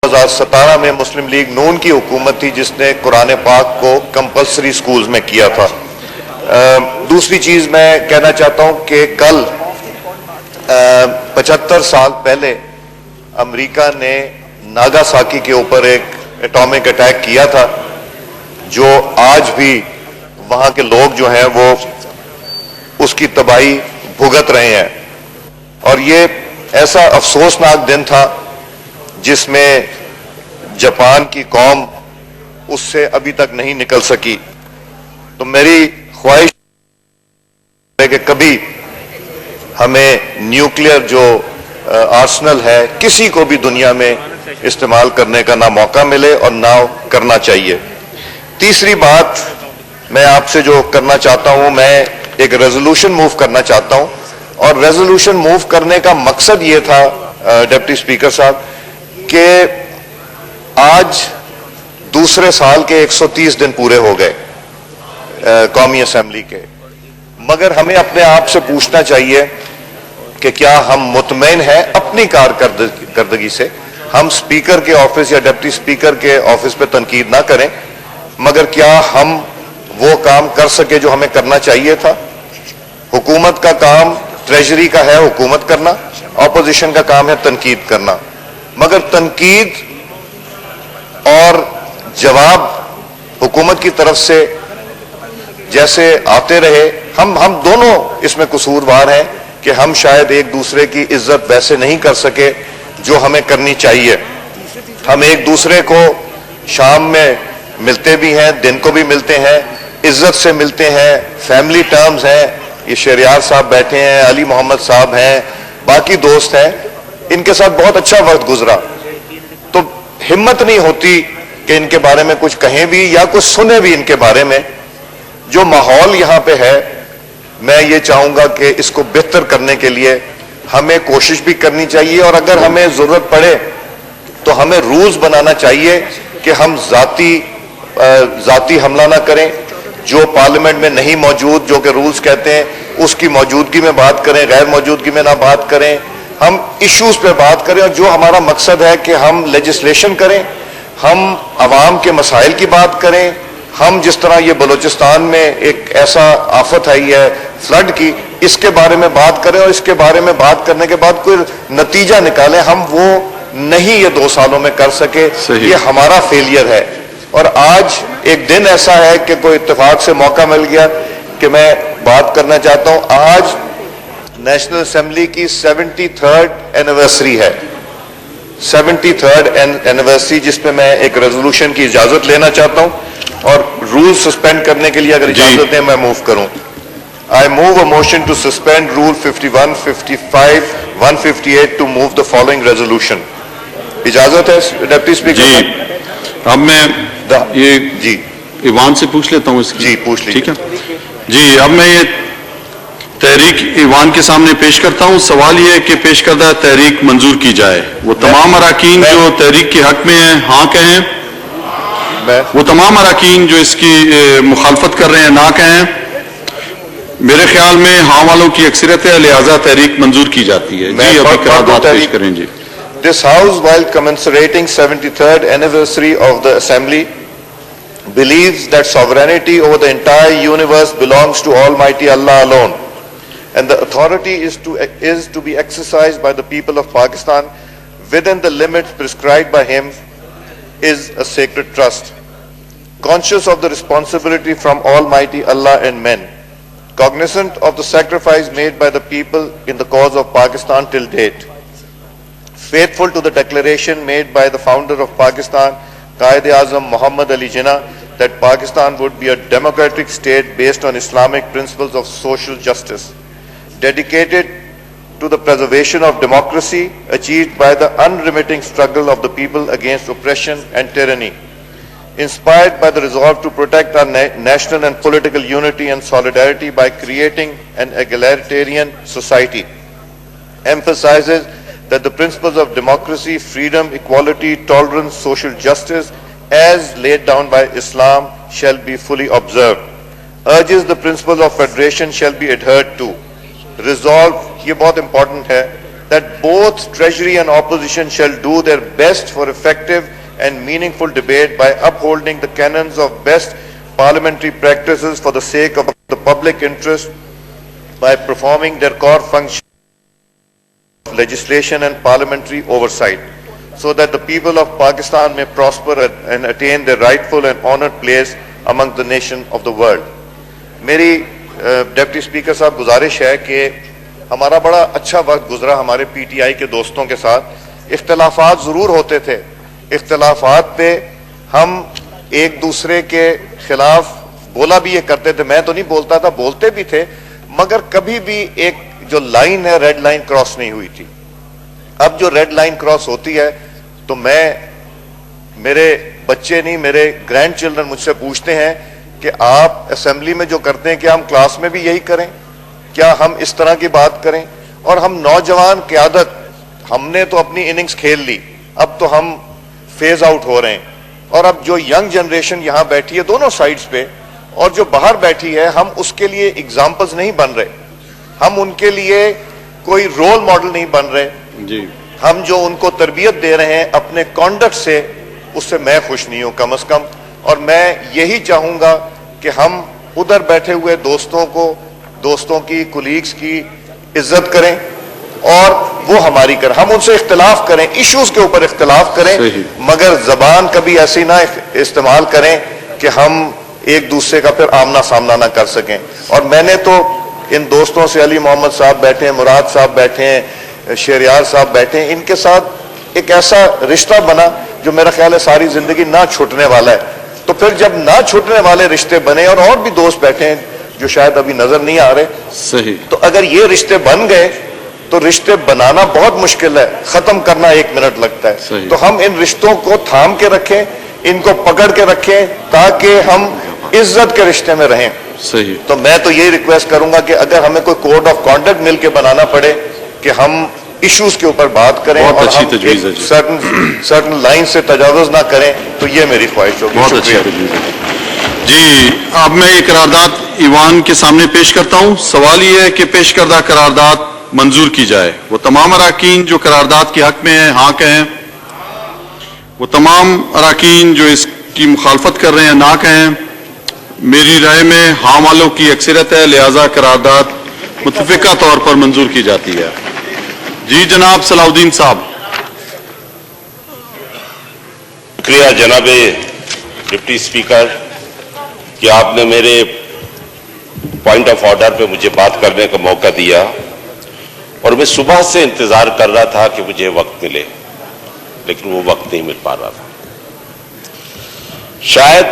2017 میں مسلم لیگ نون کی حکومت تھی جس نے قرآن پاک کو کمپلسری سکولز میں کیا تھا۔ دوسری چیز میں کہنا چاہتا ہوں کہ کل 75 سال پہلے امریکہ نے ناگاساکی کے اوپر ایک ایٹامک اٹیک کیا تھا، جو آج بھی وہاں کے لوگ جو ہیں وہ اس کی تباہی بھگت رہے ہیں، اور یہ ایسا افسوسناک دن تھا جس میں جاپان کی قوم اس سے ابھی تک نہیں نکل سکی۔ تو میری خواہش ہے کہ کبھی ہمیں نیوکلیئر جو آرسنل ہے کسی کو بھی دنیا میں استعمال کرنے کا نہ موقع ملے اور نہ کرنا چاہیے۔ تیسری بات میں آپ سے جو کرنا چاہتا ہوں، میں ایک ریزولوشن موو کرنا چاہتا ہوں، اور ریزولوشن موو کرنے کا مقصد یہ تھا ڈپٹی اسپیکر صاحب کہ آج دوسرے سال کے 130 دن پورے ہو گئے قومی اسمبلی کے، مگر ہمیں اپنے آپ سے پوچھنا چاہیے کہ کیا ہم مطمئن ہیں اپنی کارکردگی سے؟ ہم اسپیکر کے آفس یا ڈپٹی اسپیکر کے آفس پہ تنقید نہ کریں، مگر کیا ہم وہ کام کر سکے جو ہمیں کرنا چاہیے تھا؟ حکومت کا کام، ٹریجری کا ہے حکومت کرنا، اپوزیشن کا کام ہے تنقید کرنا، مگر تنقید اور جواب حکومت کی طرف سے جیسے آتے رہے، ہم دونوں اس میں قصوروار ہیں کہ ہم شاید ایک دوسرے کی عزت ویسے نہیں کر سکے جو ہمیں کرنی چاہیے۔ ہم ایک دوسرے کو شام میں ملتے بھی ہیں، دن کو بھی ملتے ہیں، عزت سے ملتے ہیں، فیملی ٹرمز ہیں، یہ شہریار صاحب بیٹھے ہیں، علی محمد صاحب ہیں، باقی دوست ہیں، ان کے ساتھ بہت اچھا وقت گزرا۔ تو ہمت نہیں ہوتی کہ ان کے بارے میں کچھ کہیں بھی یا کچھ سنیں بھی ان کے بارے میں۔ جو ماحول یہاں پہ ہے، میں یہ چاہوں گا کہ اس کو بہتر کرنے کے لیے ہمیں کوشش بھی کرنی چاہیے، اور اگر ہمیں ضرورت پڑے تو ہمیں رولز بنانا چاہیے کہ ہم ذاتی حملہ نہ کریں، جو پارلیمنٹ میں نہیں موجود، جو کہ رولز کہتے ہیں اس کی موجودگی میں بات کریں، غیر موجودگی میں نہ بات کریں، ہم ایشوز پہ بات کریں، اور جو ہمارا مقصد ہے کہ ہم لیجسلیشن کریں، ہم عوام کے مسائل کی بات کریں، ہم جس طرح یہ بلوچستان میں ایک ایسا آفت آئی ہے فلڈ کی، اس کے بارے میں بات کریں، اور اس کے بارے میں بات کرنے کے بعد کوئی نتیجہ نکالیں۔ ہم وہ نہیں یہ 2 سالوں میں کر سکے، یہ ہمارا فیلئر ہے۔ اور آج ایک دن ایسا ہے کہ کوئی اتفاق سے موقع مل گیا کہ میں بات کرنا چاہتا ہوں۔ آج نیشنل اسمبلی کی 73rd اینیورسری ہے، 73rd اینیورسری، جس پہ میں ایک ریزولوشن کی اجازت لینا چاہتا ہوں، اور رول سسپینڈ کرنے کے لیے اگر اجازت دیں میں موو کروں۔ I move a motion to suspend Rule 51, 55, 158 to move the following resolution. اجازت ہے ڈپٹی اسپیکر؟ جی، اب میں یہ ایوان سے پوچھ لیتا ہوں اس کی۔ جی پوچھ لیجیے۔ ٹھیک ہے جی، اب میں یہ تحریک ایوان کے سامنے پیش کرتا ہوں۔ سوال یہ ہے کہ پیش کردہ تحریک منظور کی جائے۔ وہ تمام اراکین جو تحریک کے حق میں ہیں ہاں کہیں، وہ تمام اراکین جو اس کی مخالفت کر رہے ہیں نہ کہیں۔ میرے خیال میں ہاں والوں کی اکثریت ہے، لہٰذا تحریک منظور کی جاتی ہے۔ جی ابھی قرارداد پیش کریں۔ جی، This House, while commemorating 73rd anniversary of the Assembly, believes that sovereignty over the entire universe belongs to Almighty Allah alone, and the authority is to be exercised by the people of Pakistan within the limits prescribed by Him is a sacred trust. Conscious of the responsibility from Almighty Allah and men, cognizant of the sacrifice made by the people in the cause of Pakistan till date, faithful to the declaration made by the founder of Pakistan, Quaid-e-Azam Muhammad Ali Jinnah, that Pakistan would be a democratic state based on Islamic principles of social justice, dedicated to the preservation of democracy achieved by the unremitting struggle of the people against oppression and tyranny, inspired by the resolve to protect our national and political unity and solidarity by creating an egalitarian society, emphasizes that the principles of democracy, freedom, equality, tolerance, social justice, as laid down by Islam, shall be fully observed. Urges the principles of federation shall be adhered to. Resolve, یہ بہت important ہے that both Treasury and opposition shall do their best for effective and meaningful debate by upholding the canons of best parliamentary practices for the sake of the public interest, by performing their core function of legislation and parliamentary oversight, so that the people of Pakistan may prosper and attain their rightful and honored place among the nation of the world. میری deputy speaker صاحب گزارش ہے کہ ہمارا بڑا اچھا وقت گزرا ہمارے پی ٹی آئی کے دوستوں کے ساتھ. اختلافات ضرور ہوتے تھے, اختلافات پہ ہم ایک دوسرے کے خلاف بولا بھی یہ کرتے تھے, میں تو نہیں بولتا تھا, بولتے بھی تھے, مگر کبھی بھی ایک جو لائن ہے ریڈ لائن کراس نہیں ہوئی تھی. اب جو ریڈ لائن کراس ہوتی ہے تو میرے بچے نہیں, میرے گرینڈ چلڈرن مجھ سے پوچھتے ہیں کہ آپ اسمبلی میں جو کرتے ہیں کیا ہم کلاس میں بھی یہی کریں, کیا ہم اس طرح کی بات کریں. اور ہم نوجوان قیادت, ہم نے تو اپنی اننگز کھیل لی, اب تو ہم فیز آؤٹ ہو رہے ہیں, اور اب جو ینگ جنریشن یہاں بیٹھی ہے دونوں سائڈز پہ اور جو باہر بیٹھی ہے, ہم اس کے لیے اگزامپلز نہیں بن رہے, ہم ان کے لیے کوئی رول ماڈل نہیں بن رہے جی. ہم جو ان کو تربیت دے رہے ہیں اپنے کانڈکٹ سے, اس سے میں خوش نہیں ہوں کم از کم. اور میں یہی چاہوں گا کہ ہم ادھر بیٹھے ہوئے دوستوں کی کولیگز کی عزت کریں اور وہ ہماری کریں, ہم ان سے اختلاف کریں, ایشوز کے اوپر اختلاف کریں, مگر زبان کبھی ایسی نہ استعمال کریں کہ ہم ایک دوسرے کا پھر آمنا سامنا نہ کر سکیں. اور میں نے تو ان دوستوں سے, علی محمد صاحب بیٹھے ہیں, مراد صاحب بیٹھے ہیں, شہریار صاحب بیٹھے ہیں, ان کے ساتھ ایک ایسا رشتہ بنا جو میرا خیال ہے ساری زندگی نہ چھوٹنے والا ہے. تو پھر جب نہ چھوٹنے والے رشتے بنے, اور بھی دوست بیٹھے ہیں جو شاید ابھی نظر نہیں آ رہے, صحیح, تو اگر یہ رشتے بن گئے تو رشتے بنانا بہت مشکل ہے, ختم کرنا 1 منٹ لگتا ہے. صحیح. تو ہم ان رشتوں کو تھام کے رکھیں, ان کو پکڑ کے رکھیں تاکہ ہم عزت کے رشتے میں رہیں. صحیح. تو میں تو یہی ریکویسٹ کروں گا کہ اگر ہمیں کوئی کوڈ آف کانڈکٹ مل کے بنانا پڑے کہ ہم ایشوز کے اوپر بات کریں بہت اور اچھی ہم تجویز ہے جی. سرٹن لائن سے تجاوز نہ کریں, تو یہ میری خواہش ہوگی. بہت اچھی شکریہ. تجویز ہے جی. اب میں یہ قرارداد ایوان کے سامنے پیش کرتا ہوں. سوال یہ ہے کہ پیش کردہ قرارداد منظور کی جائے. وہ تمام اراکین جو قرارداد کے حق میں ہیں ہاں کہیں, وہ تمام اراکین جو اس کی مخالفت کر رہے ہیں نہ کہیں. میری رائے میں ہاں والوں کی اکثریت ہے, لہذا قرارداد متفقہ طور پر منظور کی جاتی ہے. جی جناب صلاح الدین صاحب. شکریہ جناب ڈپٹی اسپیکر کہ آپ نے میرے پوائنٹ آف آرڈر پہ مجھے بات کرنے کا موقع دیا, اور میں صبح سے انتظار کر رہا تھا کہ مجھے وقت ملے, لیکن وہ وقت نہیں مل پا رہا تھا. شاید